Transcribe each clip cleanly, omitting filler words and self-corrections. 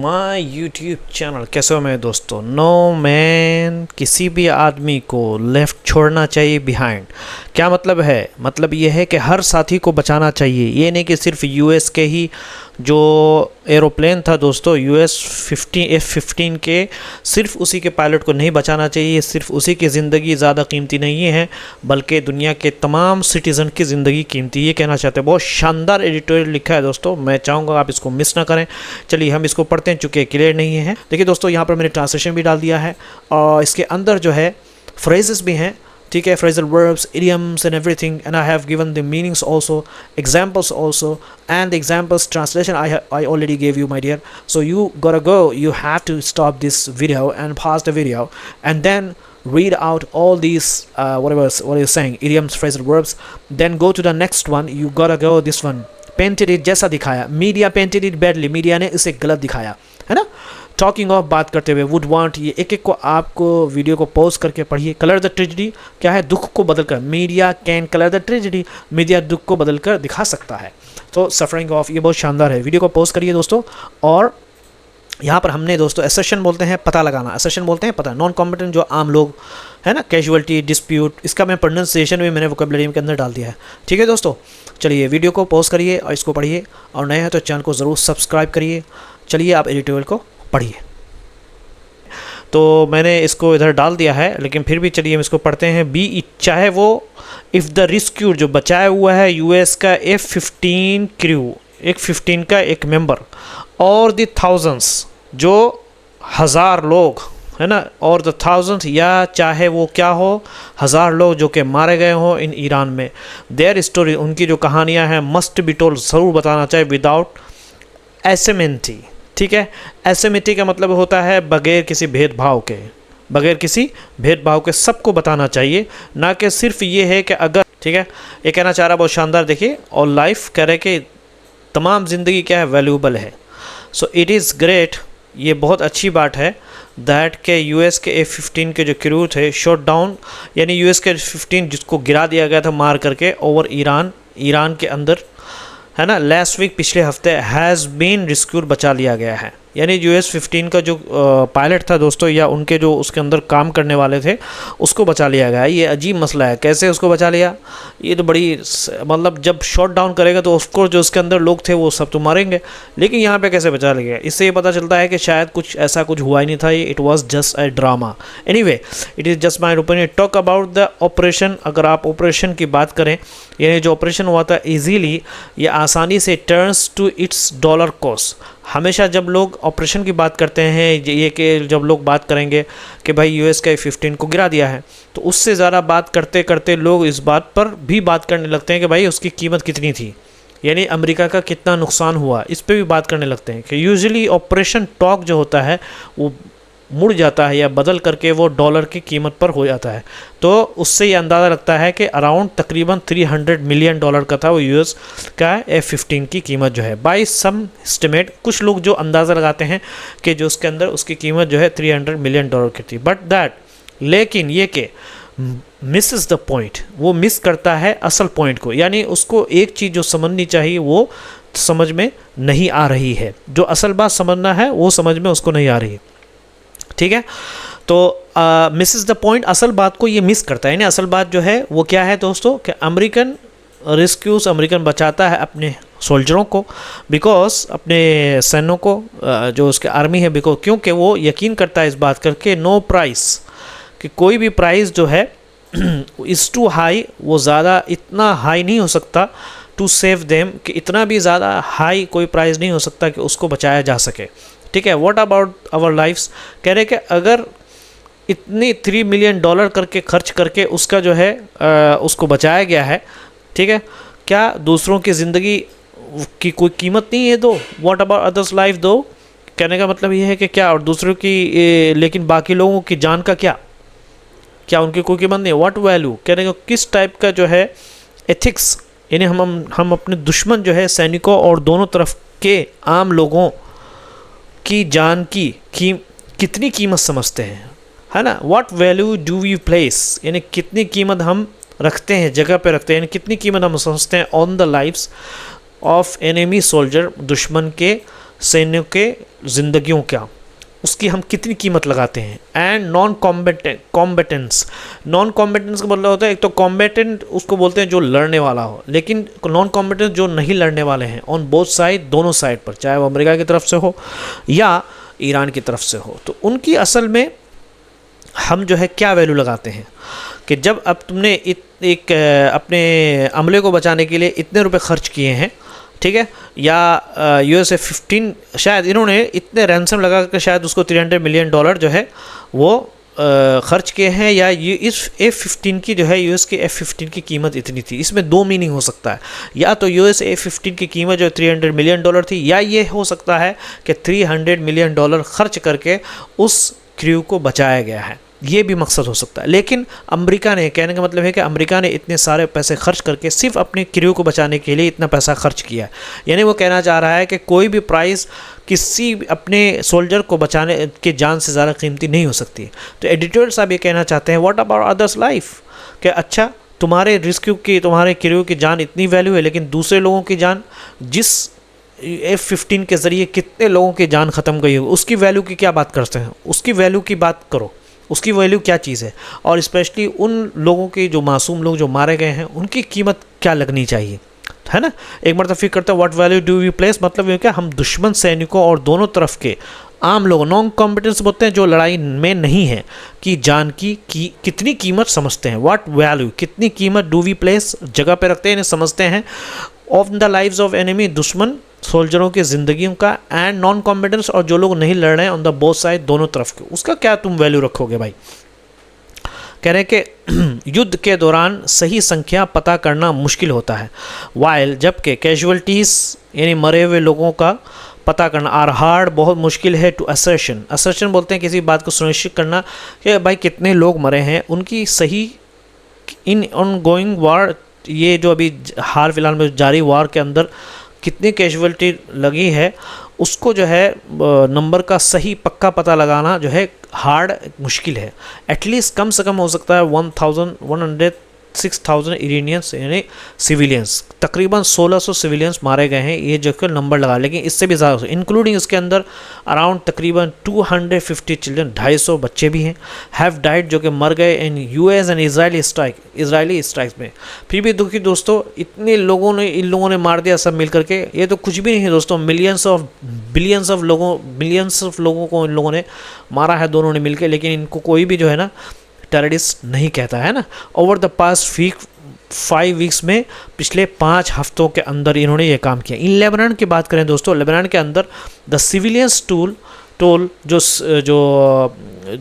My YouTube channel. कैसे हो मेरे दोस्तों? नो मैन, किसी भी आदमी को लेफ्ट छोड़ना चाहिए बिहाइंड। क्या मतलब है? मतलब ये है कि हर साथी को बचाना चाहिए। ये नहीं कि सिर्फ यूएस के ही जो एरोप्लेन था दोस्तों, यूएस F-15 के, सिर्फ उसी के पायलट को नहीं बचाना चाहिए। सिर्फ उसी की ज़िंदगी ज़्यादा कीमती नहीं है, बल्कि दुनिया के तमाम सिटीज़न की ज़िंदगी कीमती। ये कहना चाहते हैं। बहुत शानदार एडिटोरियल लिखा है दोस्तों, मैं चाहूँगा आप इसको मिस ना करें। चलिए हम इसको पढ़ते हैं, चूँकि क्लियर नहीं है। देखिए दोस्तों, यहाँ पर मैंने ट्रांसलेशन भी डाल दिया है और इसके अंदर जो है फ्रेजेस भी हैं, ठीक है, phrasal verbs, idioms and everything, and I have given the meanings also, examples also, and the examples translation I already gave you, my dear. So you gotta go, you have to stop this video and pause the video and then read out all these what are you saying, idioms, phrasal verbs, then go to the next one. You gotta go this one, painted it जैसा दिखाया, media painted it badly, media ने इसे गलत दिखाया, है ना। Talking of बात करते हुए, वुड वांट, ये एक एक को आपको वीडियो को पॉज करके पढ़िए। कलर द ट्रेजेडी, क्या है? दुख को बदल कर, media can colour the tragedy, media दुख को बदल कर दिखा सकता है। तो सफरिंग ऑफ, ये बहुत शानदार है। वीडियो को पॉज करिए दोस्तों। और यहाँ पर हमने दोस्तों असर्शन बोलते हैं पता लगाना, असर्शन बोलते हैं पता, नॉन कॉम्पिटेंट जो आम लोग है ना, कैजुअलिटी, डिस्प्यूट, इसका मैं प्रोनाउंसिएशन भी मैंने वोकैबुलरी के अंदर डाल दिया है। ठीक है दोस्तों, चलिए वीडियो को पॉज करिए और इसको पढ़िए, और नए हैं तो चैनल को ज़रूर सब्सक्राइब करिए। चलिए आप एडिटोरियल को पढ़िए। तो मैंने इसको इधर डाल दिया है, लेकिन फिर भी चलिए हम इसको पढ़ते हैं। बी, चाहे वो इफ़ द रिस्क्यूड, जो बचाया हुआ है यूएस का F-15 क्रू, F-15 का एक मेंबर, और द थाउजेंड्स, जो हज़ार लोग है ना, और द थाउजेंड्स, या चाहे वो क्या हो, हज़ार लोग जो कि मारे गए हों इन ईरान में, देयर स्टोरी, उनकी जो कहानियाँ हैं, मस्ट बी टोल्ड, ज़रूर बताना चाहिए, विदाउट एसिमेंटी। ठीक है, एसिमेट्री का मतलब होता है बगैर किसी भेदभाव के, बगैर किसी भेदभाव के सबको बताना चाहिए, ना कि सिर्फ ये है कि अगर, ठीक है, ये कहना चाह रहा बहुत शानदार। देखिए, और लाइफ कह रहे कि तमाम ज़िंदगी क्या है, वैल्यूएबल है। सो इट इज़ ग्रेट, ये बहुत अच्छी बात है, दैट के यूएस के F-15 के जो क्रू थे शॉट डाउन, यानी यूएस के F-15 जिसको गिरा दिया गया था मार करके ओवर ईरान के अंदर, है ना, लास्ट वीक, पिछले हफ्ते, हैज़ बीन रिस्क्यूड, बचा लिया गया है। यानी US-15 का जो पायलट था दोस्तों, या उनके जो उसके अंदर काम करने वाले थे, उसको बचा लिया गया है। ये अजीब मसला है, कैसे उसको बचा लिया? ये तो बड़ी, मतलब जब शॉट डाउन करेगा तो उसको जो उसके अंदर लोग थे वो सब तो मारेंगे, लेकिन यहाँ पे कैसे बचा लिया? इससे ये पता चलता है कि शायद कुछ ऐसा कुछ हुआ ही नहीं था, it was just a drama. Anyway, it is just my opinion. Talk about the operation, अगर आप ऑपरेशन की बात करें, यानी जो ऑपरेशन हुआ था, ईजीली, ये आसानी से, turns to its dollar cost. हमेशा जब लोग ऑपरेशन की बात करते हैं, ये कि जब लोग बात करेंगे कि भाई यूएस का F-15 को गिरा दिया है, तो उससे ज़्यादा बात करते करते लोग इस बात पर भी बात करने लगते हैं कि भाई उसकी कीमत कितनी थी, यानी अमेरिका का कितना नुकसान हुआ, इस पे भी बात करने लगते हैं। कि यूजुअली ऑपरेशन टॉक जो होता है वो मुड़ जाता है या बदल करके वो डॉलर की कीमत पर हो जाता है। तो उससे ये अंदाज़ा लगता है कि अराउंड तकरीबन $300 मिलियन का था वो यूएस का F-15 की कीमत जो है, बाई सम एस्टिमेट। कुछ लोग जो अंदाज़ा लगाते हैं कि जो उसके अंदर उसकी कीमत जो है $300 मिलियन की थी, बट दैट, लेकिन ये कि मिस इज़ द पॉइंट, वो मिस करता है असल पॉइंट को, यानी उसको एक चीज़ जो समझनी चाहिए वो समझ में नहीं आ रही है, जो असल बात समझना है वो समझ में उसको नहीं आ रही है। ठीक है, तो मिस इज़ द पॉइंट, असल बात को ये मिस करता है। यानी असल बात जो है वो क्या है दोस्तों, कि अमेरिकन रेस्क्यूज, अमेरिकन बचाता है अपने सोल्जरों को, बिकॉज अपने सैनिकों को, जो उसके आर्मी है, बिकॉज क्योंकि वो यकीन करता है इस बात करके, नो प्राइस, कि कोई भी प्राइस जो है इज़ टू हाई, वो ज़्यादा इतना हाई नहीं हो सकता, टू सेव देम, कि इतना भी ज़्यादा हाई कोई प्राइस नहीं हो सकता कि उसको बचाया जा सके। ठीक है, व्हाट अबाउट आवर लाइफ्स, कह रहे कि अगर इतनी $3 मिलियन करके खर्च करके उसका जो है उसको बचाया गया है, ठीक है, क्या दूसरों की ज़िंदगी की कोई कीमत नहीं है? दो, व्हाट अबाउट अदर्स लाइफ दो, कहने का मतलब ये है कि क्या, और दूसरों की, लेकिन बाकी लोगों की जान का क्या उनकी कोई कीमत नहीं? व्हाट वैल्यू, कहने का किस टाइप का जो है एथिक्स, यानी हम अपने दुश्मन जो है सैनिकों और दोनों तरफ के आम लोगों की जान की कितनी कीमत समझते हैं, है ना। What value do we place, यानी कितनी कीमत हम रखते हैं, जगह पे रखते हैं, यानी कितनी कीमत हम समझते हैं on the lifes of enemy soldier, दुश्मन के सैनिकों के ज़िंदगियों का, उसकी हम कितनी कीमत लगाते हैं। एंड नॉन कॉम्बेटेंस, नॉन कॉम्बेटेंस का मतलब होता है, एक तो कॉम्बेटेंट उसको बोलते हैं जो लड़ने वाला हो, लेकिन नॉन कॉम्बेटेंस जो नहीं लड़ने वाले हैं, ऑन बोथ साइड, दोनों साइड पर, चाहे वो अमेरिका की तरफ से हो या ईरान की तरफ से हो। तो उनकी असल में हम जो है क्या वैल्यू लगाते हैं कि जब अब तुमने एक अपने अमले को बचाने के लिए इतने रुपए खर्च किए हैं, ठीक है, या USA 15 शायद इन्होंने इतने रैंसम लगा कर शायद उसको $300 मिलियन जो है वो खर्च किए हैं, या ये इस F-15 की जो है US की F-15 की कीमत इतनी थी। इसमें दो मीनिंग हो सकता है, या तो US F-15 की कीमत जो $300 मिलियन थी, या ये हो सकता है कि $300 मिलियन खर्च करके उस क्रू को बचाया गया है, ये भी मकसद हो सकता है। लेकिन अमेरिका ने, कहने का मतलब है कि अमेरिका ने इतने सारे पैसे खर्च करके सिर्फ अपने क्रू को बचाने के लिए इतना पैसा खर्च किया है। यानी वो कहना चाह रहा है कि कोई भी प्राइस किसी अपने सोल्जर को बचाने के जान से ज़्यादा कीमती नहीं हो सकती। तो एडिटोरियल साहब ये कहना चाहते हैं, व्हाट अबाउट अदर्स लाइफ, कि अच्छा तुम्हारे रेस्क्यू की, तुम्हारे क्रू की जान इतनी वैल्यू है, लेकिन दूसरे लोगों की जान, जिस F-15 के ज़रिए कितने लोगों की जान ख़त्म गई हो, उसकी वैल्यू की क्या बात करते हैं, उसकी वैल्यू की बात करो, उसकी वैल्यू क्या चीज़ है। और स्पेशली उन लोगों की जो मासूम लोग जो मारे गए हैं, उनकी कीमत क्या लगनी चाहिए, है ना। एक मरतबा फिक्र करते हैं, what value do we place, मतलब ये क्या, हम दुश्मन सैनिकों और दोनों तरफ के आम लोग, नॉन कॉम्पिटेंस बोलते हैं जो लड़ाई में नहीं है, कि जान की कितनी कीमत समझते हैं। व्हाट वैल्यू, कितनी कीमत, डू वी प्लेस, जगह पे रखते हैं, इन्हें समझते हैं, of the lives of enemy, दुश्मन सोल्जरों की ज़िंदगियों का, एंड नॉन कॉम्पिटेंस, और जो लोग नहीं लड़ रहे हैं, ऑन द बोथ साइड, दोनों तरफ के, उसका क्या तुम वैल्यू रखोगे भाई। कह रहे हैं कि युद्ध के दौरान सही संख्या पता करना मुश्किल होता है, वाइल जबकि कैजुअलिटीज़ यानी मरे हुए लोगों का पता करना आर हार्ड बहुत मुश्किल है टू असर्शन। असर्शन बोलते हैं किसी बात को सुनिश्चित करना कि भाई कितने लोग मरे हैं, उनकी सही इन ऑन गोइंग वार, ये जो अभी हाल फिलहाल में जारी वार के अंदर कितनी कैजुअलिटी लगी है, उसको जो है नंबर का सही पक्का पता लगाना जो है हार्ड, मुश्किल है। एटलीस्ट कम से कम हो सकता है 1,106,000 इरानियंस यानी सिविलियंस, तकरीबन 1600 सिविलियंस मारे गए हैं, ये जो कि नंबर लगा, लेकिन इससे भी ज़्यादा, इंक्लूडिंग इसके अंदर अराउंड तकरीबन 250 चिल्ड्रन, 250 बच्चे भी हैं, हैव डाइड, जो कि मर गए इन US एंड इजरायली स्ट्राइक्स में। फिर भी दुखी दोस्तों, इतने लोगों ने, इन लोगों ने मार दिया सब मिल करके, ये तो कुछ भी नहीं है दोस्तों, बिलियंस ऑफ लोगों को इन लोगों ने मारा है, दोनों ने मिलकर, लेकिन इनको कोई भी जो है ना टेररिस्ट नहीं कहता है ना। ओवर द पास्ट 5 वीक्स में, पिछले 5 हफ्तों के अंदर इन्होंने ये काम किया। इन लेबनान की बात करें दोस्तों, लेबनान के अंदर द सिविलियंस टोल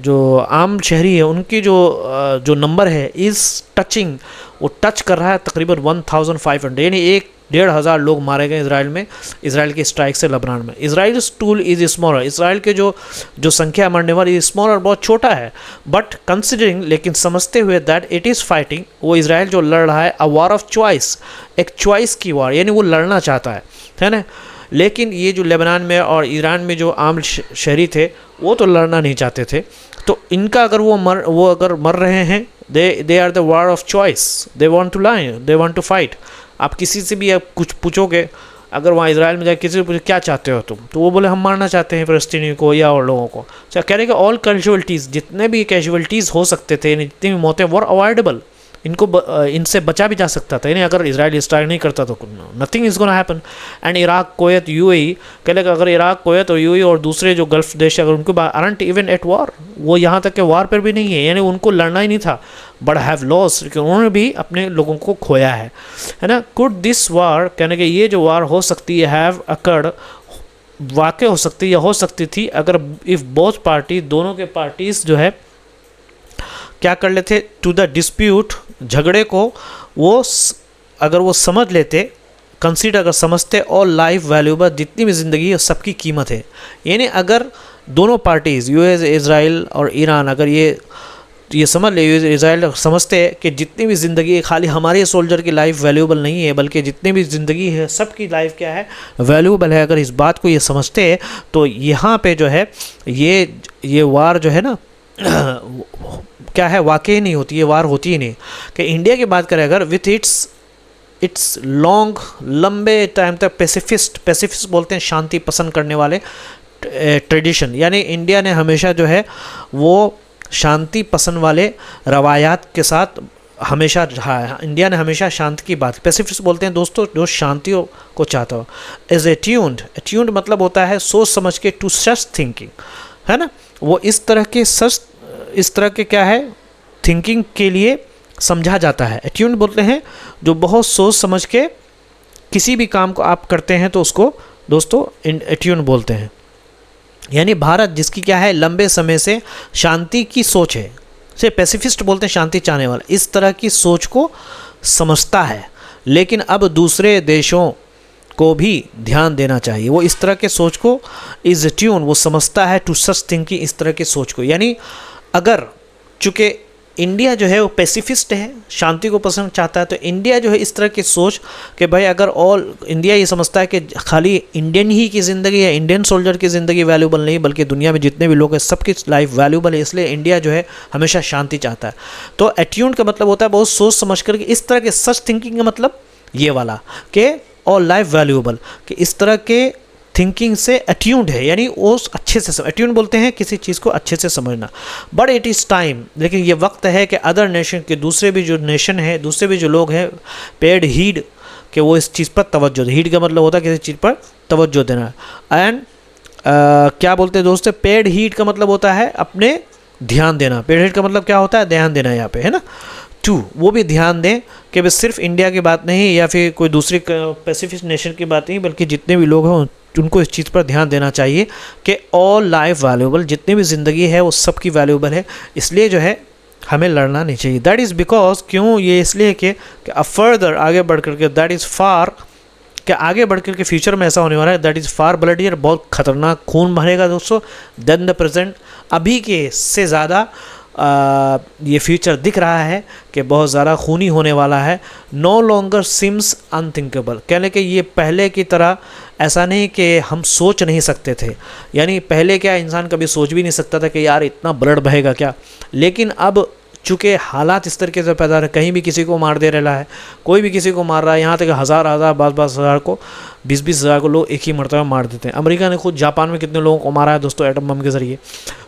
जो आम शहरी है, उनकी जो नंबर है इज़ टचिंग, वो टच कर रहा है तकरीबन 1,500, यानी 1,500 लोग मारे गए इसराइल में, इसराइल की स्ट्राइक से लेबनान में। Israel tool is smaller, Israel के जो संख्या मरने वाली स्मॉलर, बहुत छोटा है, बट कंसिडरिंग, लेकिन समझते हुए दैट इट इज़ फाइटिंग, वो इसराइल जो लड़ रहा है अ वार ऑफ चॉइस, एक चॉइस की वार, यानी वो लड़ना चाहता है ना। लेकिन ये जो लेबनान में और ईरान में जो आम शहरी थे, वो तो लड़ना नहीं चाहते थे। तो इनका अगर वो अगर मर रहे हैं, they are the war of choice, they want to line, they want to fight. आप किसी से भी आप कुछ पूछोगे, अगर वहाँ इजराइल में जाकर किसी से पूछे क्या चाहते हो तुम, तो वो बोले हम मारना चाहते हैं फ़लस्तीनी को या और लोगों को। अच्छा, कह रहे कि ऑल कैजुअलिटीज़, जितने भी कैजुअलिटीज़ हो सकते थे, जितनी भी मौतें, वर अवॉइडेबल, इनसे बचा भी जा सकता था, यानी अगर इजराइल स्ट्राइक नहीं करता तो nothing is gonna happen. And Iraq, Kuwait, UAE, कह लेगा अगर इराक, कुवैत और UAE और दूसरे जो गल्फ देश अगर उनको अरंट इवन एट वार, वो यहाँ तक के वार पर भी नहीं है, यानी उनको लड़ना ही नहीं था, बट हैव लॉस, लेकिन उन्होंने भी अपने लोगों को खोया है ना। कुड दिस वार, कहने के ये जो वार हो सकती है, हैव अकर्ड, वाक़ हो सकती है या हो सकती थी, अगर इफ़ बोथ पार्टी, दोनों के पार्टीज़ जो है क्या कर लेते, टू द डिस्प्यूट, झगड़े को वो अगर वो समझ लेते, कंसीडर अगर समझते, और लाइफ वैल्यूबल, जितनी भी ज़िंदगी है सबकी कीमत है। यानी अगर दोनों पार्टीज़ US, इजराइल और ईरान, अगर ये समझ ले, इजराइल समझते हैं कि जितनी भी ज़िंदगी है, खाली हमारे सोल्जर की लाइफ वैल्यूबल नहीं है, बल्कि जितनी भी ज़िंदगी है सबकी लाइफ क्या है, वैल्यूबल है। अगर इस बात को ये समझते हैं, तो यहाँ पे जो है ये वार जो है ना क्या है, वाकई नहीं होती, ये वार होती ही नहीं। कि इंडिया की बात करें अगर, विथ इट्स इट्स लॉन्ग, लंबे टाइम तक पेसिफिस्ट बोलते हैं शांति पसंद करने वाले ट्रेडिशन, यानी इंडिया ने हमेशा जो है वो शांति पसंद वाले रवायात के साथ हमेशा रहा है। इंडिया ने हमेशा शांति की बात, पेसिफिस्ट बोलते हैं दोस्तों जो शांति को चाहता हो। इज एट्यून्ड मतलब होता है सोच समझ के, टू सच थिंकिंग, है ना, वो इस तरह के क्या है थिंकिंग के लिए समझा जाता है। एट्यून्ड बोलते हैं जो बहुत सोच समझ के किसी भी काम को आप करते हैं तो उसको दोस्तों एट्यून्ड बोलते हैं। यानी भारत जिसकी क्या है लंबे समय से शांति की सोच है, से पेसिफिस्ट बोलते हैं शांति चाहने वाला, इस तरह की सोच को समझता है, लेकिन अब दूसरे देशों को भी ध्यान देना चाहिए। वो इस तरह के सोच को इज ट्यून, वो समझता है टू सच थिंकिंग, इस तरह के सोच को। यानी अगर चूँकि इंडिया जो है वो पेसिफिस्ट है, शांति को पसंद चाहता है, तो इंडिया जो है इस तरह की सोच कि भाई अगर ऑल इंडिया ये समझता है कि खाली इंडियन ही की ज़िंदगी या इंडियन सोल्जर की ज़िंदगी वैल्यूबल नहीं, बल्कि दुनिया में जितने भी लोग हैं सबकी लाइफ वैल्यूबल है, इसलिए इंडिया जो है हमेशा शांति चाहता है। तो एट्यून्ड का मतलब होता है बहुत सोच समझ कर, इस तरह के सच थिंकिंग का मतलब ये वाला कि ऑल लाइफ वैल्यूबल, कि इस तरह के थिंकिंग से अट्यून्ड है, यानी वो अच्छे से अट्यून्ड बोलते हैं किसी चीज़ को अच्छे से समझना। बट इट इज़ टाइम, लेकिन ये वक्त है कि अदर नेशन के दूसरे भी जो नेशन है, दूसरे भी जो लोग हैं, पेड हीड, कि वो इस चीज़ पर तवज्जो दे। हीड का मतलब होता है किसी चीज़ पर तवज्जो देना। एंड क्या बोलते हैं दोस्तों, पेड हीड का मतलब होता है अपने ध्यान देना। पेड हीड का मतलब क्या होता है, ध्यान देना यहाँ पे, है ना। टू, वो भी ध्यान दें कि बस सिर्फ इंडिया की बात नहीं या फिर कोई दूसरी पैसिफिक नेशन की बात नहीं, बल्कि जितने भी लोग हैं उनको इस चीज़ पर ध्यान देना चाहिए कि ऑल लाइफ वैल्यूबल, जितनी भी ज़िंदगी है वो सबकी वैल्यूबल है, इसलिए जो है हमें लड़ना नहीं चाहिए। दैट इज़ बिकॉज, क्यों, ये इसलिए कि अब फर्दर आगे बढ़ करके, दैट इज़ फार, कि आगे बढ़ करके फ्यूचर में ऐसा होने वाला है, दैट इज़ फार ब्लडियर, बहुत खतरनाक खून बहेगा दोस्तों, देन द प्रेजेंट, अभी के से ज़्यादा ये फ्यूचर दिख रहा है कि बहुत ज़्यादा खूनी होने वाला है। नो लॉन्गर सिम्स अनथिंकेबल, कहने कि ये पहले की तरह ऐसा नहीं कि हम सोच नहीं सकते थे, यानी पहले क्या इंसान कभी सोच भी नहीं सकता था कि यार इतना ब्लड बहेगा क्या, लेकिन अब चूँकि हालात इस तरीके से पैदा है, कहीं भी किसी को मार दे रहा है, कोई भी किसी को मार रहा है, यहाँ तक हज़ार 10,000 को 20,000 को लोग एक ही मरतबा मार देते हैं। अमेरिका ने खुद जापान में कितने लोगों को मारा है दोस्तों एटम बम के ज़रिए।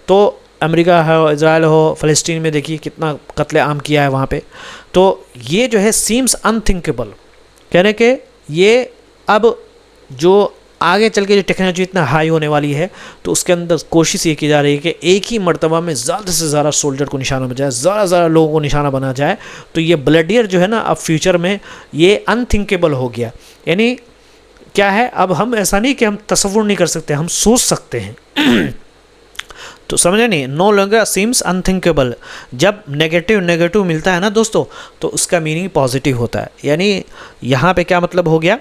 तो अमेरिका हो, इज़राइल हो, फ़लस्तीन में देखिए कितना कत्ले आम किया है वहाँ पे। तो ये जो है सीम्स अनथिंकेबल, कहने के ये अब जो आगे चल के जो टेक्नोलॉजी इतना हाई होने वाली है, तो उसके अंदर कोशिश ये की जा रही है कि एक ही मर्तबा में ज़्यादा से ज़्यादा सोल्जर को निशाना बना जाए, ज़्यादा लोगों को निशाना बना जाए। तो ये ब्लडियर जो है ना, अब फ्यूचर में ये अनथिंकेबल हो गया। यानी क्या है, अब हम ऐसा नहीं कि हम तसव्वुर नहीं कर सकते, हम सोच सकते हैं। तो समझे नहीं, नो लॉन्गर सीम्स अनथिंकेबल। जब नेगेटिव मिलता है ना दोस्तों, तो उसका मीनिंग पॉजिटिव होता है। यानी यहाँ पे क्या मतलब हो गया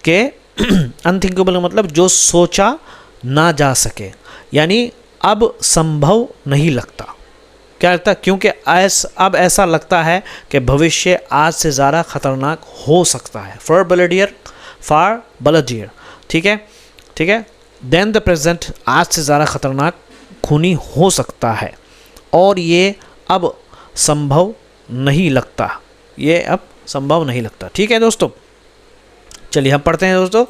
कि अनथिंकेबल का मतलब जो सोचा ना जा सके, यानी अब संभव नहीं लगता। क्या लगता है, क्योंकि अब ऐसा लगता है कि भविष्य आज से ज़्यादा खतरनाक हो सकता है। फार ब्लडियर, ठीक है। देन द प्रेजेंट, आज से ज़्यादा खतरनाक खूनी हो सकता है, और ये अब संभव नहीं लगता, ये अब संभव नहीं लगता। ठीक है दोस्तों, चलिए हम पढ़ते हैं दोस्तों।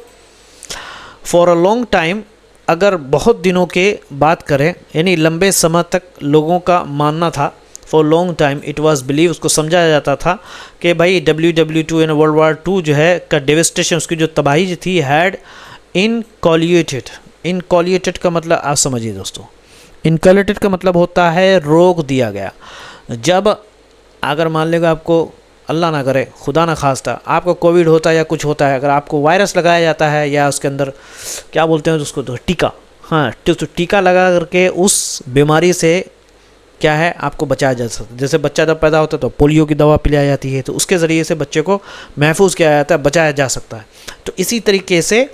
फॉर अ लॉन्ग टाइम, अगर बहुत दिनों के बात करें, यानी लंबे समय तक लोगों का मानना था, for long time it was believe, उसको समझा जाता था कि भाई WW2 यानी वर्ल्ड वार 2 जो है का डेविस्टेशन, उसकी जो तबाही जो थी, हैड इनकॉलिएटेड का मतलब आप समझिए दोस्तों, इनकॉलिएटेड का मतलब होता है रोक दिया गया। जब अगर मान लेगा आपको, अल्लाह ना करे, खुदा ना खास्ता, आपको कोविड होता है या कुछ होता है, अगर आपको वायरस लगाया जाता है या उसके अंदर क्या बोलते हैं उसको, तो टीका, हाँ, तो टीका लगा करके उस बीमारी से क्या है आपको बचाया जा सकता है। जैसे बच्चा जब पैदा होता है तो पोलियो की दवा पिलाई जाती है, तो उसके ज़रिए से बच्चे को महफूज किया जाता है, बचाया जा सकता है। तो इसी तरीके से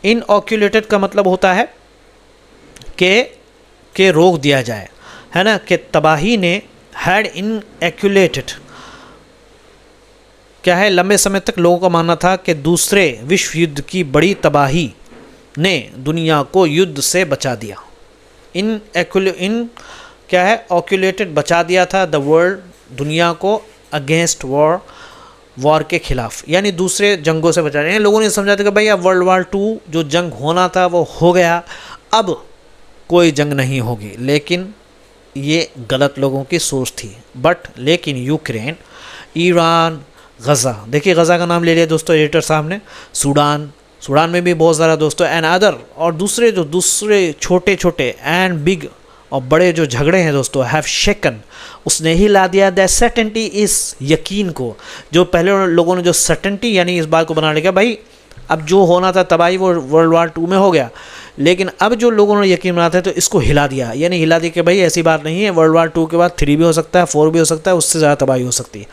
इनऑक्यूलेटेड का मतलब होता है कि रोक दिया जाए, है ना, कि तबाही ने हैड इनएक्यूलेटेड, क्या है, लंबे समय तक लोगों का मानना था कि दूसरे विश्व युद्ध की बड़ी तबाही ने दुनिया को युद्ध से बचा दिया। क्या है, ऑक्यूलेटेड, बचा दिया था द वर्ल्ड, दुनिया को, अगेंस्ट वॉर, वॉर के खिलाफ, यानी दूसरे जंगों से बचा रहे हैं। लोगों ने समझा था कि भाई अब वर्ल्ड वार 2 जो जंग होना था वो हो गया, अब कोई जंग नहीं होगी। लेकिन ये गलत लोगों की सोच थी। लेकिन यूक्रेन, ईरान, गज़ा, देखिए गज़ा का नाम ले लिया दोस्तों एडिटर साहब ने, सूडान में भी बहुत ज़्यादा दोस्तों, एंड अदर, और दूसरे छोटे छोटे एंड बिग और बड़े जो झगड़े हैं दोस्तों, हैव शेकन, उसने ही ला दिया दैट सर्टेनिटी, इस यकीन को। जो पहले लोगों ने जो सर्टेनिटी यानी इस बात को बना लिया भाई अब जो होना था तबाही वो वर्ल्ड वार 2 में हो गया, लेकिन अब जो लोगों ने यकीन बनाते हैं तो इसको हिला दिया, यानी हिला दिया कि भाई ऐसी बात नहीं है, वर्ल्ड वार 2 के बाद 3 भी हो सकता है, 4 भी हो सकता है, उससे ज़्यादा तबाही हो सकती है।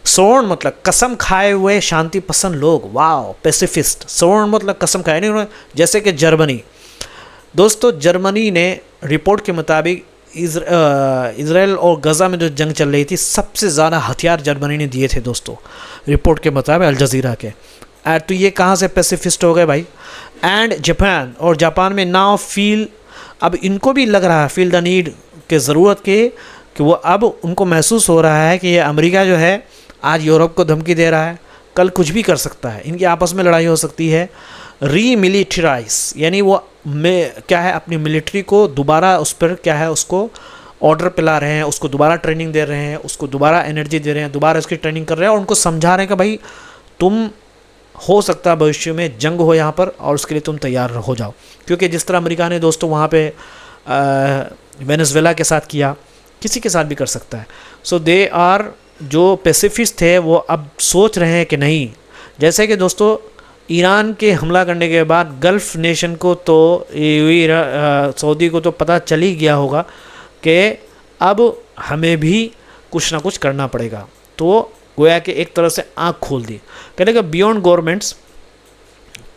सोर्न मतलब कसम खाए हुए शांति पसंद लोग, वाओ, पेसिफिस्ट। सोर्न मतलब कसम खाए, नहीं, जैसे कि जर्मनी दोस्तों, जर्मनी ने रिपोर्ट के मुताबिक इज़राइल और गज़ा में जो जंग चल रही थी सबसे ज़्यादा हथियार जर्मनी ने दिए थे दोस्तों, रिपोर्ट के मुताबिक अल जज़ीरा के। तो ये कहाँ से पेसिफिस्ट हो गए भाई। एंड जापान, और जापान में नाउ फील, अब इनको भी लग रहा है फील द नीड के ज़रूरत के, कि वो अब उनको महसूस हो रहा है कि ये अमेरिका जो है आज यूरोप को धमकी दे रहा है, कल कुछ भी कर सकता है, इनकी आपस में लड़ाई हो सकती है। रीमिलिटराइज यानी वो क्या है अपनी मिलिट्री को दोबारा उस पर क्या है उसको ऑर्डर पिला रहे हैं, उसको दोबारा ट्रेनिंग दे रहे हैं, उसको दोबारा एनर्जी दे रहे हैं, दोबारा उसकी ट्रेनिंग कर रहे हैं और उनको समझा रहे हैं कि भाई तुम हो सकता है भविष्य में जंग हो यहाँ पर और उसके लिए तुम तैयार हो जाओ। क्योंकि जिस तरह अमेरिका ने दोस्तों वहाँ पे वेनेजुएला के साथ किया, किसी के साथ भी कर सकता है। सो दे आर, जो पैसिफिस्ट थे वो अब सोच रहे हैं कि नहीं, जैसे कि दोस्तों ईरान के हमला करने के बाद गल्फ़ नेशन को तो सऊदी को तो पता चल ही गया होगा कि अब हमें भी कुछ ना कुछ करना पड़ेगा, तो गोया कि एक तरह से आँख खोल दी। कहने का बियॉन्ड गवर्नमेंट्स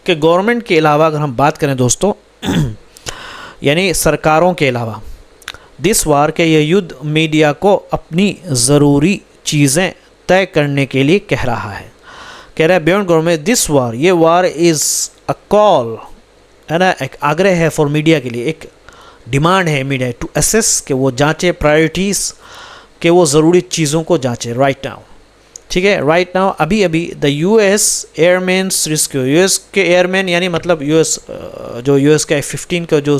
के, गवर्नमेंट के अलावा अगर हम बात करें दोस्तों यानी सरकारों के अलावा, दिस वार के ये युद्ध मीडिया को अपनी ज़रूरी चीज़ें तय करने के लिए कह रहा है। कह रहा है बियॉन्ड गवर्नमेंट दिस वार, ये वार इज़ अ कॉल, है ना, एक आग्रह है फॉर मीडिया के लिए, एक डिमांड है मीडिया टू असेस, कि वो जांचे प्रायोरिटीज़, कि वो ज़रूरी चीज़ों को जांचे राइट नाउ। ठीक है, राइट नाउ अभी अभी द यूएस एयरमैन्स रेस्क्यू, यूएस के एयरमैन यानी मतलब यूएस जो यूएस का F-15 का जो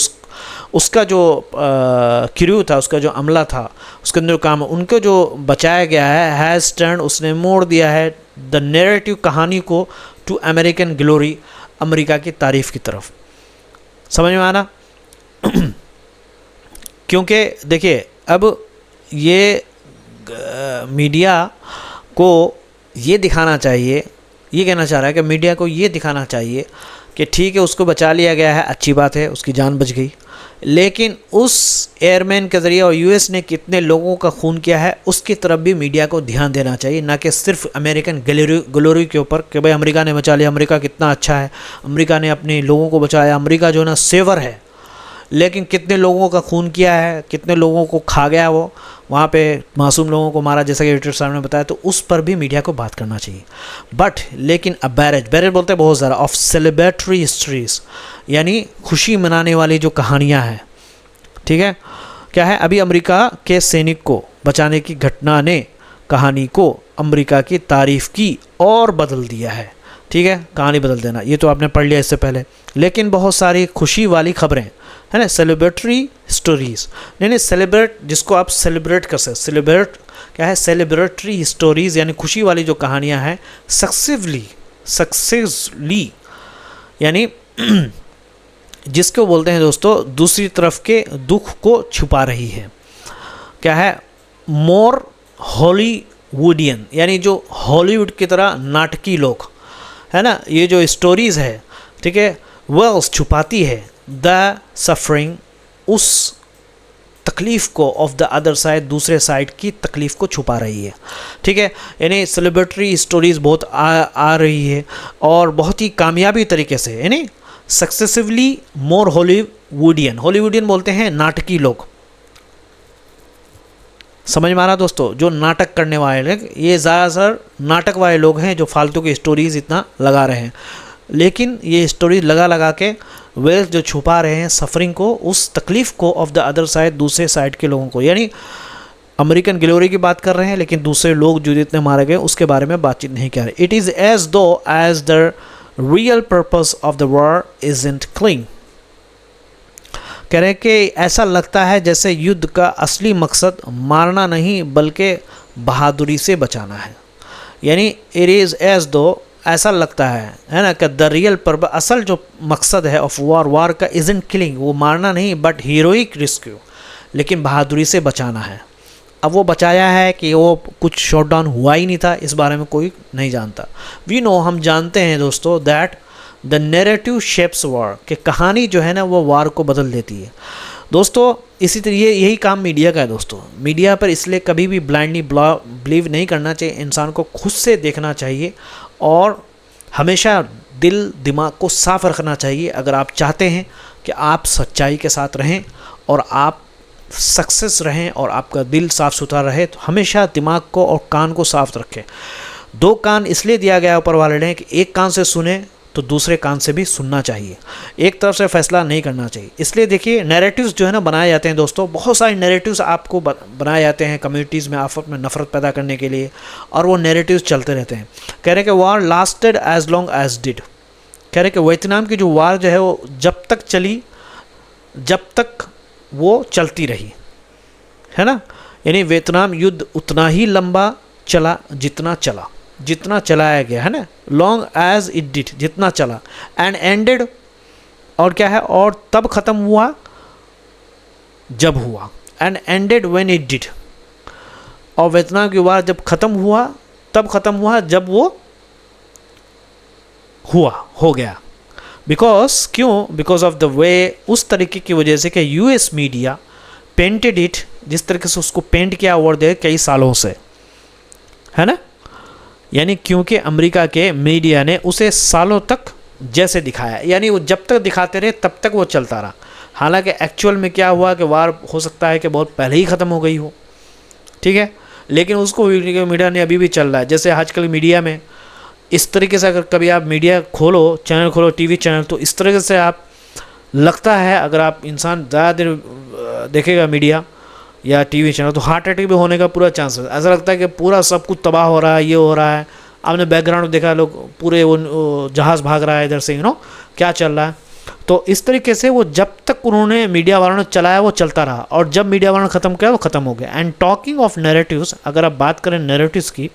उसका जो क्रू था, उसका जो अमला था, उसके अंदर काम, उनको जो बचाया गया है, हैज़ टर्न, उसने मोड़ दिया है द नैरेटिव, कहानी को, टू अमेरिकन ग्लोरी, अमेरिका की तारीफ़ की तरफ। समझ में आना क्योंकि देखिए अब ये मीडिया को ये दिखाना चाहिए, ये कहना चाह रहा है कि मीडिया को ये दिखाना चाहिए कि ठीक है उसको बचा लिया गया है, अच्छी बात है, उसकी जान बच गई, लेकिन उस एयरमैन के ज़रिए और यूएस ने कितने लोगों का खून किया है उसकी तरफ भी मीडिया को ध्यान देना चाहिए, ना कि सिर्फ अमेरिकन ग्लोरी के ऊपर कि भाई अमेरिका ने बचा लिया, अमेरिका कितना अच्छा है, अमेरिका ने अपने लोगों को बचाया, अमेरिका जो है ना सेवर है, लेकिन कितने लोगों का खून किया है, कितने लोगों को खा गया, वो वहाँ पे मासूम लोगों को मारा, जैसा कि एडिटर साहब ने बताया, तो उस पर भी मीडिया को बात करना चाहिए। लेकिन अब बैरेज बोलते हैं बहुत ज़्यादा, ऑफ सेलिब्रेटरी हिस्ट्रीज, यानी खुशी मनाने वाली जो कहानियाँ हैं, ठीक है, क्या है, अभी अमेरिका के सैनिक को बचाने की घटना ने कहानी को अमेरिका की तारीफ़ की और बदल दिया है। ठीक है, कहानी बदल देना ये तो आपने पढ़ लिया इससे पहले, लेकिन बहुत सारी खुशी वाली खबरें है ना, सेलिब्रेटरी स्टोरीज़, नहीं सेलिब्रेट, जिसको आप सेलिब्रेट कर सकते, सेलिब्रेट क्या है, सेलिब्रेटरी स्टोरीज़ यानी खुशी वाली जो कहानियाँ हैं, सक्सेसली यानी जिसको बोलते हैं दोस्तों दूसरी तरफ के दुख को छुपा रही है। क्या है, मोर हॉलीवुडियन यानी जो हॉलीवुड की तरह नाटकी लोग है ना, ये जो स्टोरीज़ है, ठीक है, वह छुपाती है द सफरिंग, उस तकलीफ़ को, ऑफ द अदर साइड, दूसरे साइड की तकलीफ़ को छुपा रही है। ठीक है, यानी सेलिब्रेटरी स्टोरीज़ बहुत आ रही है और बहुत ही कामयाबी तरीके से, यानी सक्सेसिवली मोर हॉलीवुडियन बोलते हैं नाटकी लोग। समझ में आ रहा दोस्तों, जो नाटक करने वाले, ये ज़्यादातर नाटक वाले लोग हैं जो फालतू की स्टोरीज़ इतना लगा रहे हैं, लेकिन ये स्टोरी लगा के वे जो छुपा रहे हैं सफरिंग को, उस तकलीफ़ को, ऑफ द अदर साइड, दूसरे साइड के लोगों को, यानी अमेरिकन ग्लोरी की बात कर रहे हैं, लेकिन दूसरे लोग जो जितने मारे गए उसके बारे में बातचीत नहीं कर रहे। It is as though as the real purpose of the war isn't clean. कह रहे हैं कि ऐसा लगता है जैसे युद्ध का असली मकसद मारना नहीं बल्कि बहादुरी से बचाना है। यानी इट इज़ एज दो, ऐसा लगता है ना, कि द रियल पर्पस, असल जो मकसद है ऑफ वार का इजंट किलिंग, वो मारना नहीं बट हीरोइक रेस्क्यू, लेकिन बहादुरी से बचाना है। अब वो बचाया है कि वो कुछ शॉट डाउन हुआ ही नहीं था, इस बारे में कोई नहीं जानता। वी नो, हम जानते हैं दोस्तों, that the narrative shapes war, कि कहानी जो है ना वो वार को बदल देती है दोस्तों। इसी तरह यही काम मीडिया का है दोस्तों। मीडिया पर इसलिए कभी भी ब्लाइंडली बिलीव नहीं करना चाहिए, इंसान को खुद से देखना चाहिए और हमेशा दिल दिमाग को साफ रखना चाहिए। अगर आप चाहते हैं कि आप सच्चाई के साथ रहें और आप सक्सेस रहें और आपका दिल साफ़ सुथरा रहे, तो हमेशा दिमाग को और कान को साफ रखें। दो कान इसलिए दिया गया ऊपर वाले ने कि एक कान से सुने तो दूसरे कान से भी सुनना चाहिए, एक तरफ से फैसला नहीं करना चाहिए। इसलिए देखिए, नैरेटिव्स जो है ना बनाए जाते हैं दोस्तों, बहुत सारे नैरेटिव्स आपको बनाए जाते हैं कम्युनिटीज़ में आपस में नफरत पैदा करने के लिए, और वो नैरेटिव्स चलते रहते हैं। कह रहे हैं कि war lasted as long as did. कह रहे हैं कि वियतनाम की जो वार जो है वो जब तक चली, जब तक वो चलती रही, है ना। यानी वियतनाम युद्ध उतना ही लंबा चला जितना चलाया गया, है ना। लॉन्ग एज इट डिड, जितना चला, एंड एंडेड, और क्या है, और तब ख़त्म हुआ जब हुआ, and ended when it did. और वियतनाम की वार जब ख़त्म हुआ तब ख़त्म हुआ जब वो हो गया। बिकॉज क्यों? बिकॉज ऑफ द वे, उस तरीके की वजह से कि यूएस मीडिया पेंटेड इट, जिस तरीके से उसको पेंट किया ओवर दे कई सालों से, है ना। यानी क्योंकि अमेरिका के मीडिया ने उसे सालों तक जैसे दिखाया, यानी वो जब तक दिखाते रहे तब तक वो चलता रहा। हालांकि एक्चुअल में क्या हुआ कि वार हो सकता है कि बहुत पहले ही ख़त्म हो गई हो, ठीक है, लेकिन उसको मीडिया ने अभी भी चल रहा है। जैसे आजकल मीडिया में इस तरीके से, अगर कभी आप मीडिया खोलो, चैनल खोलो, टीवी चैनल, तो इस तरीके से आप लगता है, अगर आप इंसान ज़्यादा देर देखेगा मीडिया या टीवी चैनल, तो हार्ट अटैक भी होने का पूरा चांस है। ऐसा लगता है कि पूरा सब कुछ तबाह हो रहा है, ये हो रहा है। आपने बैकग्राउंड देखा, लोग पूरे वो जहाज़ भाग रहा है इधर से, क्या चल रहा है। तो इस तरीके से वो जब तक उन्होंने मीडिया वालों ने चलाया वो चलता रहा, और जब मीडिया वालों ने ख़त्म किया वो ख़त्म हो गया। एंड टॉकिंग ऑफ नैरेटिव्स, अगर आप बात करें नैरेटिव्स की,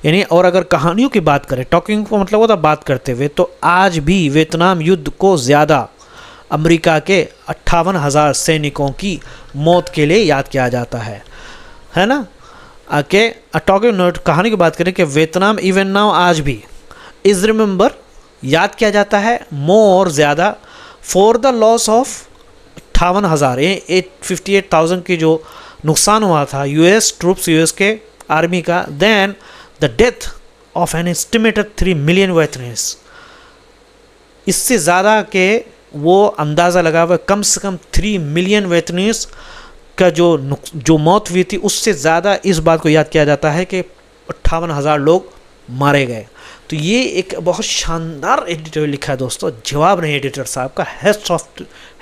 यानी और अगर कहानियों की बात करें, टॉकिंग को मतलब होता बात करते हुए, तो आज भी वियतनाम युद्ध को ज़्यादा अमेरिका के 58,000 सैनिकों की मौत के लिए याद किया जाता है ना। के टॉकिंग नोट, कहानी की बात करें कि वियतनाम इवन नाउ, आज भी इज रिमेंबर, याद किया जाता है मोर ज़्यादा फॉर द लॉस ऑफ 58,000 58,000 की जो नुकसान हुआ था यूएस ट्रूप्स, यूएस के आर्मी का, then the death of an estimated 3 million Vietnamese. इससे ज़्यादा के वो अंदाज़ा लगा हुआ, कम से कम 3 मिलियन वियतनामीज का जो मौत हुई थी, उससे ज़्यादा इस बात को याद किया जाता है कि 58,000 लोग मारे गए। तो ये एक बहुत शानदार एडिटोरियल लिखा है दोस्तों, जवाब नहीं एडिटर साहब का,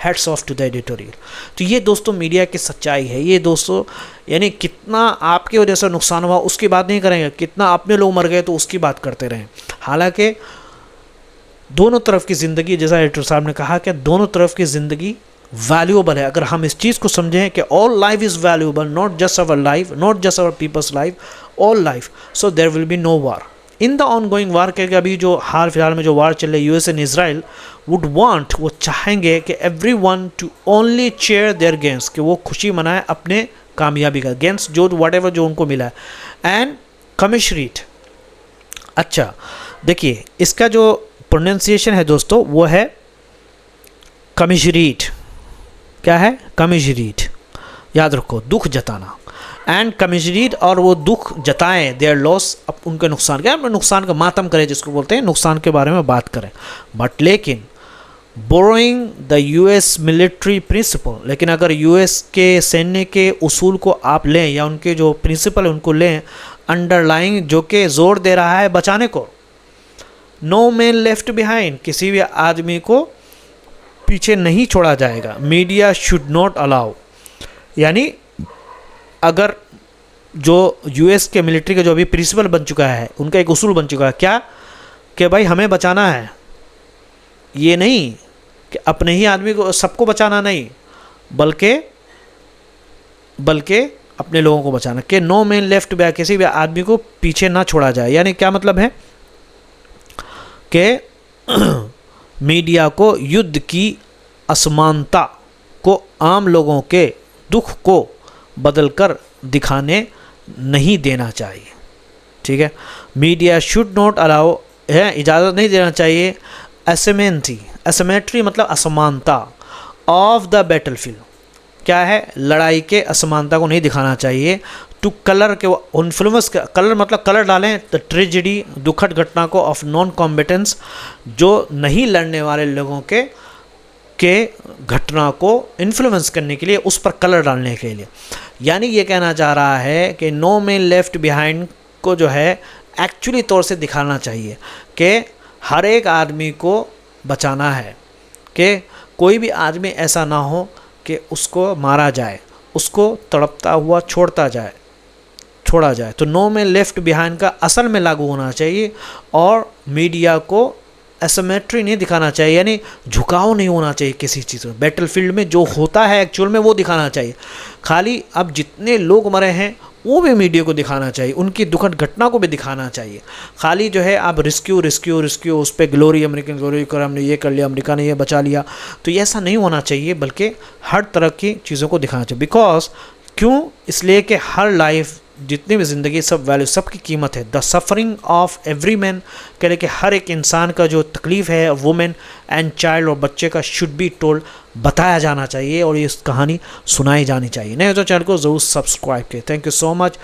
heads of to the editorial. तो ये दोस्तों मीडिया की सच्चाई है। ये दोस्तों यानी कितना आपकी वजह से नुकसान हुआ उसकी बात नहीं करेंगे, कितना अपने लोग मर गए तो उसकी बात करते रहें। हालांकि दोनों तरफ की ज़िंदगी, जैसा एडिटर साहब ने कहा कि दोनों तरफ की ज़िंदगी वैल्यूएबल है। अगर हम इस चीज़ को समझें कि all life is valuable, not just our life, not just our people's life, all life, so there will be no war in the ongoing war. क्योंकि अभी जो हाल फिलहाल में जो वार चल रही है US and Israel would want, वो चाहेंगे कि everyone to only cheer their games, कि वो खुशी मनाए अपने कामयाबी का, गेम्स जो व्हाटएवर जो उनको मिला है, एंड कमिशरीट। अच्छा देखिए, इसका जो प्रोनाउंसिएशन है दोस्तों वो है कमिशरीट। क्या है? कमिशरीट, याद रखो, दुख जताना, एंड कमिशरीट, और वो दुख जताएं देयर लॉस, अब उनके नुकसान, क्या नुकसान का मातम करें जिसको बोलते हैं, नुकसान के बारे में बात करें। बट लेकिन borrowing the US military principle, लेकिन अगर यूएस के सैन्य के उसूल को आप लें या उनके जो प्रिंसिपल उनको लें, अंडरलाइंग, जो कि जोर दे रहा है बचाने को, नो मैन लेफ्ट बिहाइंड, किसी भी आदमी को पीछे नहीं छोड़ा जाएगा, मीडिया शुड नॉट अलाउ, यानी अगर जो यूएस के मिलिट्री का जो अभी प्रिंसिपल बन चुका है, उनका एक उसूल बन चुका है क्या, कि भाई हमें बचाना है, ये नहीं कि अपने ही आदमी को सबको बचाना नहीं, बल्कि अपने लोगों को बचाना, कि नो मैन लेफ्ट बिहाइंड, किसी भी आदमी को पीछे ना छोड़ा जाए। यानी क्या मतलब है कि मीडिया को युद्ध की असमानता को, आम लोगों के दुख को बदलकर दिखाने नहीं देना चाहिए। ठीक है, मीडिया शुड नॉट अलाउ, है इजाज़त नहीं देना चाहिए एसिमेट्री मतलब असमानता ऑफ द बैटलफील्ड, क्या है, लड़ाई के असमानता को नहीं दिखाना चाहिए। टू कलर के इन्फ्लुएंस, कलर मतलब कलर डालें द ट्रेजिडी, दुखद घटना को, ऑफ नॉन कॉम्बेटेंस, जो नहीं लड़ने वाले लोगों के घटना को इन्फ्लुएंस करने के लिए, उस पर कलर डालने के लिए। यानी ये कहना चाह रहा है कि नो मैन लेफ्ट बिहाइंड को जो है एक्चुअली तौर से दिखाना चाहिए कि हर एक आदमी को बचाना है, कि कोई भी आदमी ऐसा ना हो कि उसको मारा जाए, उसको तड़पता हुआ छोड़ा जाए। तो नो मैन लेफ्ट बिहाइंड का असल में लागू होना चाहिए, और मीडिया को एसिमेट्री नहीं दिखाना चाहिए, यानी झुकाव नहीं होना चाहिए किसी चीज़ में। बैटलफील्ड में जो होता है एक्चुअल में वो दिखाना चाहिए। खाली अब जितने लोग मरे हैं वो भी मीडिया को दिखाना चाहिए, उनकी दुखद घटना को भी दिखाना चाहिए। खाली जो है आप रिस्क्यू उस पर ग्लोरी, अमेरिकन ग्लोरी कर, हमने ये कर लिया, अमेरिका ने ये बचा लिया, तो ये ऐसा नहीं होना चाहिए, बल्कि हर तरह की चीज़ों को दिखाना चाहिए। बिकॉज क्यों, इसलिए कि हर लाइफ, जितनी भी ज़िंदगी, सब वैल्यू, सबकी कीमत है। The suffering of every man, कह रहे कि हर एक इंसान का जो तकलीफ़ है, वुमेन एंड चाइल्ड, और बच्चे का, शुड बी टोल्ड, बताया जाना चाहिए, और ये कहानी सुनाई जानी चाहिए। नहीं तो चैनल को ज़रूर सब्सक्राइब करें। Thank you so much.